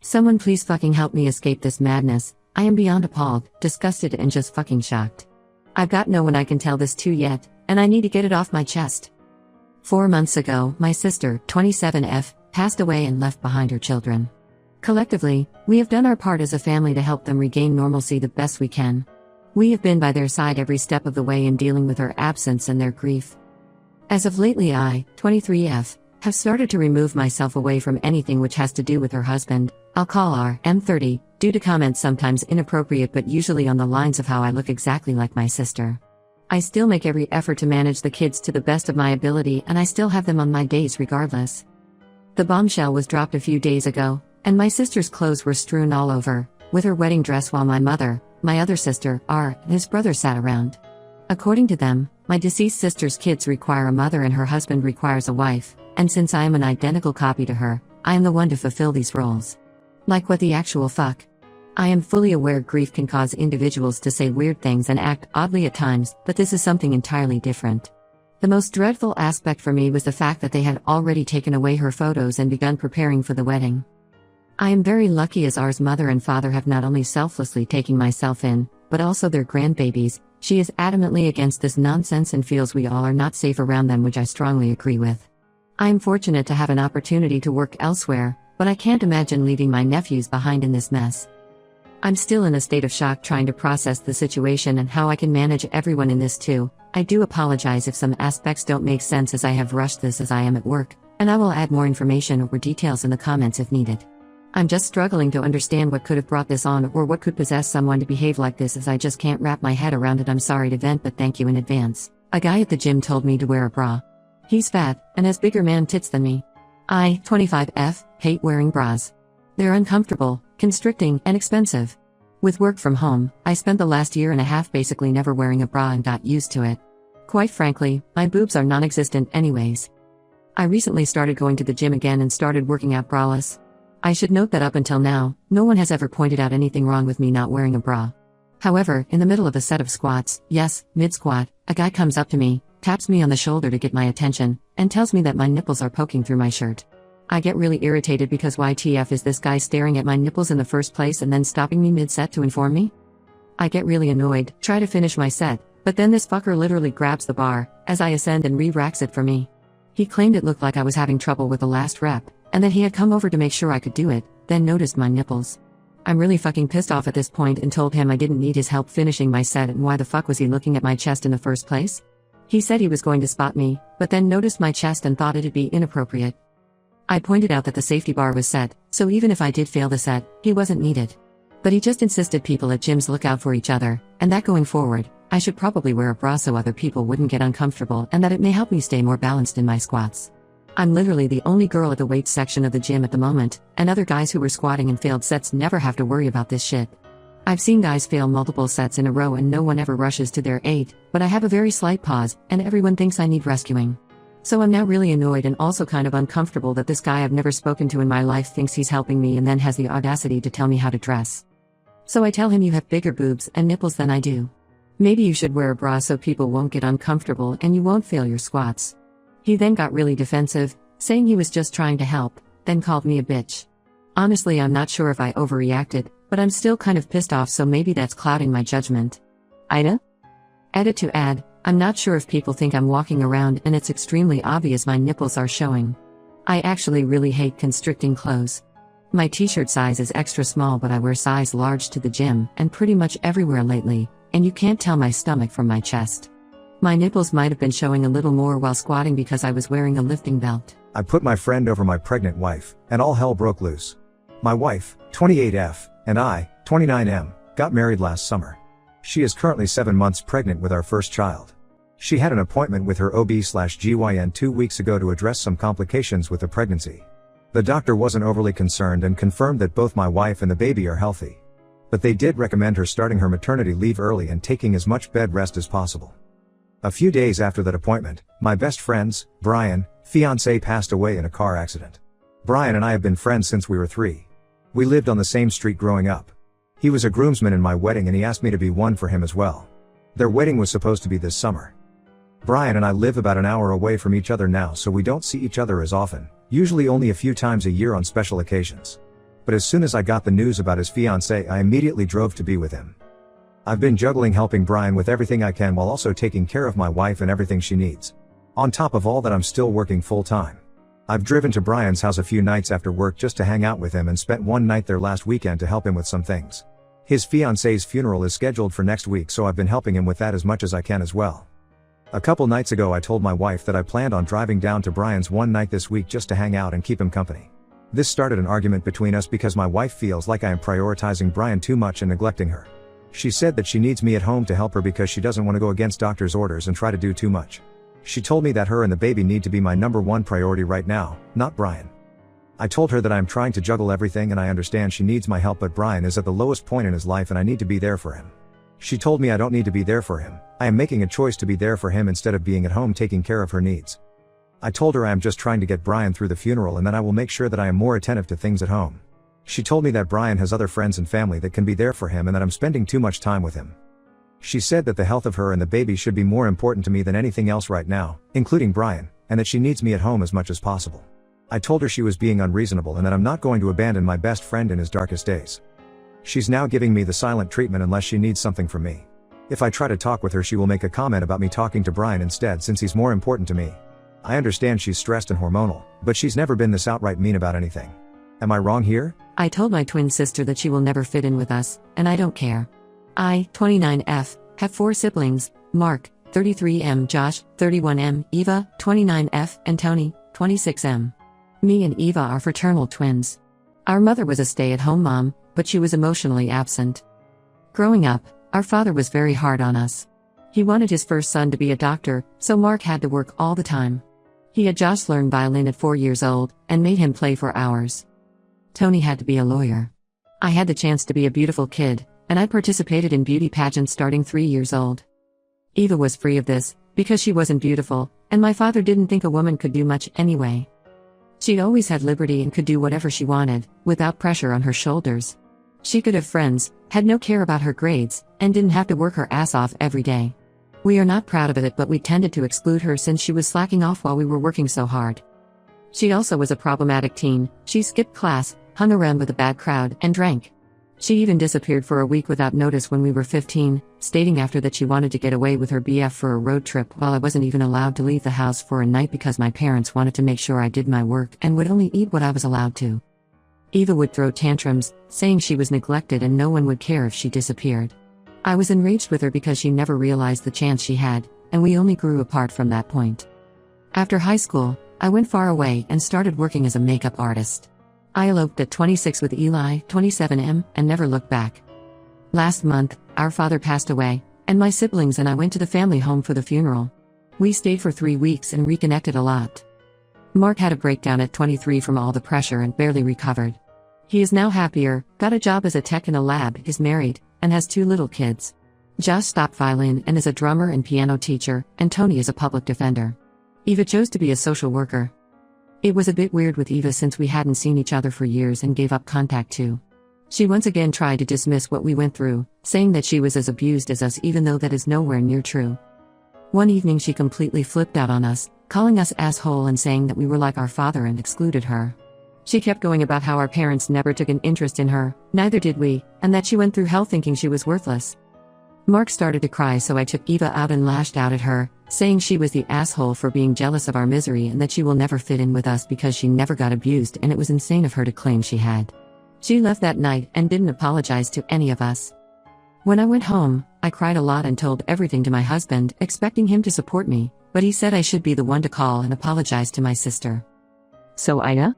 Someone please fucking help me escape this madness. I am beyond appalled, disgusted and just fucking shocked. I've got no one I can tell this to yet, and I need to get it off my chest. 4 months ago, my sister, 27F, passed away and left behind her children. Collectively, we have done our part as a family to help them regain normalcy the best we can. We have been by their side every step of the way in dealing with her absence and their grief. As of lately I, 23F, have started to remove myself away from anything which has to do with her husband, I'll call her M30, due to comments sometimes inappropriate but usually on the lines of how I look exactly like my sister. I still make every effort to manage the kids to the best of my ability and I still have them on my days regardless. The bombshell was dropped a few days ago, and my sister's clothes were strewn all over, with her wedding dress while my mother, my other sister, R, and his brother sat around. According to them, my deceased sister's kids require a mother and her husband requires a wife, and since I am an identical copy to her, I am the one to fulfill these roles. Like what the actual fuck? I am fully aware grief can cause individuals to say weird things and act oddly at times, but this is something entirely different. The most dreadful aspect for me was the fact that they had already taken away her photos and begun preparing for the wedding. I am very lucky as R's mother and father have not only selflessly taken myself in, but also their grandbabies. She is adamantly against this nonsense and feels we all are not safe around them, which I strongly agree with. I am fortunate to have an opportunity to work elsewhere, but I can't imagine leaving my nephews behind in this mess. I'm still in a state of shock trying to process the situation and how I can manage everyone in this too. I do apologize if some aspects don't make sense as I have rushed this as I am at work, and I will add more information or details in the comments if needed. I'm just struggling to understand what could have brought this on or what could possess someone to behave like this as I just can't wrap my head around it. I'm sorry to vent, but thank you in advance. A guy at the gym told me to wear a bra. He's fat, and has bigger man tits than me. I, 25F, hate wearing bras. They're uncomfortable, constricting, and expensive. With work from home, I spent the last year and a half basically never wearing a bra and got used to it. Quite frankly, my boobs are non-existent anyways. I recently started going to the gym again and started working out braless. I should note that up until now, no one has ever pointed out anything wrong with me not wearing a bra. However, in the middle of a set of squats, yes, mid-squat, a guy comes up to me, taps me on the shoulder to get my attention, and tells me that my nipples are poking through my shirt. I get really irritated because WTF is this guy staring at my nipples in the first place and then stopping me mid-set to inform me? I get really annoyed, try to finish my set, but then this fucker literally grabs the bar, as I ascend and re-racks it for me. He claimed it looked like I was having trouble with the last rep, and that he had come over to make sure I could do it, then noticed my nipples. I'm really fucking pissed off at this point and told him I didn't need his help finishing my set and why the fuck was he looking at my chest in the first place? He said he was going to spot me, but then noticed my chest and thought it'd be inappropriate. I pointed out that the safety bar was set, so even if I did fail the set, he wasn't needed. But he just insisted people at gyms look out for each other, and that going forward, I should probably wear a bra so other people wouldn't get uncomfortable and that it may help me stay more balanced in my squats. I'm literally the only girl at the weights section of the gym at the moment, and other guys who were squatting and failed sets never have to worry about this shit. I've seen guys fail multiple sets in a row and no one ever rushes to their aid, but I have a very slight pause, and everyone thinks I need rescuing. So I'm now really annoyed and also kind of uncomfortable that this guy I've never spoken to in my life thinks he's helping me and then has the audacity to tell me how to dress. So I tell him you have bigger boobs and nipples than I do. Maybe you should wear a bra so people won't get uncomfortable and you won't fail your squats. He then got really defensive, saying he was just trying to help, then called me a bitch. Honestly, I'm not sure if I overreacted, but I'm still kind of pissed off, so maybe that's clouding my judgment. Ida? Edit to add, I'm not sure if people think I'm walking around and it's extremely obvious my nipples are showing. I actually really hate constricting clothes. My t-shirt size is extra small, but I wear size large to the gym and pretty much everywhere lately, and you can't tell my stomach from my chest. My nipples might have been showing a little more while squatting because I was wearing a lifting belt. I put my friend over my pregnant wife, and all hell broke loose. My wife, 28F, and I, 29M, got married last summer. She is currently 7 months pregnant with our first child. She had an appointment with her OB/GYN 2 weeks ago to address some complications with the pregnancy. The doctor wasn't overly concerned and confirmed that both my wife and the baby are healthy. But they did recommend her starting her maternity leave early and taking as much bed rest as possible. A few days after that appointment, my best friend's, Brian, fiancé passed away in a car accident. Brian and I have been friends since we were 3. We lived on the same street growing up. He was a groomsman in my wedding and he asked me to be one for him as well. Their wedding was supposed to be this summer. Brian and I live about an hour away from each other now, so we don't see each other as often, usually only a few times a year on special occasions. but as soon as I got the news about his fiancée, I immediately drove to be with him. I've been juggling helping Brian with everything I can while also taking care of my wife and everything she needs. On top of all that, I'm still working full-time. I've driven to Brian's house a few nights after work just to hang out with him and spent one night there last weekend to help him with some things. His fiancée's funeral is scheduled for next week, so I've been helping him with that as much as I can as well. A couple nights ago I told my wife that I planned on driving down to Brian's one night this week just to hang out and keep him company. This started an argument between us because my wife feels like I am prioritizing Brian too much and neglecting her. She said that she needs me at home to help her because she doesn't want to go against doctor's orders and try to do too much. She told me that her and the baby need to be my number one priority right now, not Brian. I told her that I am trying to juggle everything and I understand she needs my help, but Brian is at the lowest point in his life and I need to be there for him. She told me I don't need to be there for him. I am making a choice to be there for him instead of being at home taking care of her needs. I told her I am just trying to get Brian through the funeral and then I will make sure that I am more attentive to things at home. She told me that Brian has other friends and family that can be there for him and that I'm spending too much time with him. She said that the health of her and the baby should be more important to me than anything else right now, including Brian, and that she needs me at home as much as possible. I told her she was being unreasonable and that I'm not going to abandon my best friend in his darkest days. She's now giving me the silent treatment unless she needs something from me. If I try to talk with her, she will make a comment about me talking to Brian instead since he's more important to me. I understand she's stressed and hormonal, but she's never been this outright mean about anything. Am I wrong here? I told my twin sister that she will never fit in with us, and I don't care. I, 29F, have 4 siblings: Mark, 33M, Josh, 31M, Eva, 29F, and Tony, 26M. Me and Eva are fraternal twins. Our mother was a stay-at-home mom, but she was emotionally absent. Growing up, our father was very hard on us. He wanted his first son to be a doctor, so Mark had to work all the time. He had Josh learn violin at 4 years old, and made him play for hours. Tony had to be a lawyer. I had the chance to be a beautiful kid, and I participated in beauty pageants starting 3 years old. Eva was free of this, because she wasn't beautiful, and my father didn't think a woman could do much anyway. She always had liberty and could do whatever she wanted, without pressure on her shoulders. She could have friends, had no care about her grades, and didn't have to work her ass off every day. We are not proud of it, but we tended to exclude her since she was slacking off while we were working so hard. She also was a problematic teen. She skipped class, hung around with a bad crowd, and drank. She even disappeared for a week without notice when we were 15, stating after that she wanted to get away with her BF for a road trip while I wasn't even allowed to leave the house for a night because my parents wanted to make sure I did my work and would only eat what I was allowed to. Eva would throw tantrums, saying she was neglected and no one would care if she disappeared. I was enraged with her because she never realized the chance she had, and we only grew apart from that point. After high school, I went far away and started working as a makeup artist. I eloped at 26 with Eli, 27M, and never looked back. Last month, our father passed away, and my siblings and I went to the family home for the funeral. We stayed for 3 weeks and reconnected a lot. Mark had a breakdown at 23 from all the pressure and barely recovered. He is now happier, got a job as a tech in a lab, is married, and has 2 little kids. Josh stopped violin and is a drummer and piano teacher, and Tony is a public defender. Eva chose to be a social worker. It was a bit weird with Eva since we hadn't seen each other for years and gave up contact too. She once again tried to dismiss what we went through, saying that she was as abused as us, even though that is nowhere near true. One evening she completely flipped out on us, calling us asshole and saying that we were like our father and excluded her. She kept going about how our parents never took an interest in her, neither did we, and that she went through hell thinking she was worthless. Mark started to cry, so I took Eva out and lashed out at her, saying she was the asshole for being jealous of our misery and that she will never fit in with us because she never got abused, and it was insane of her to claim she had. She left that night and didn't apologize to any of us. When I went home, I cried a lot and told everything to my husband, expecting him to support me, but he said I should be the one to call and apologize to my sister. So Ida?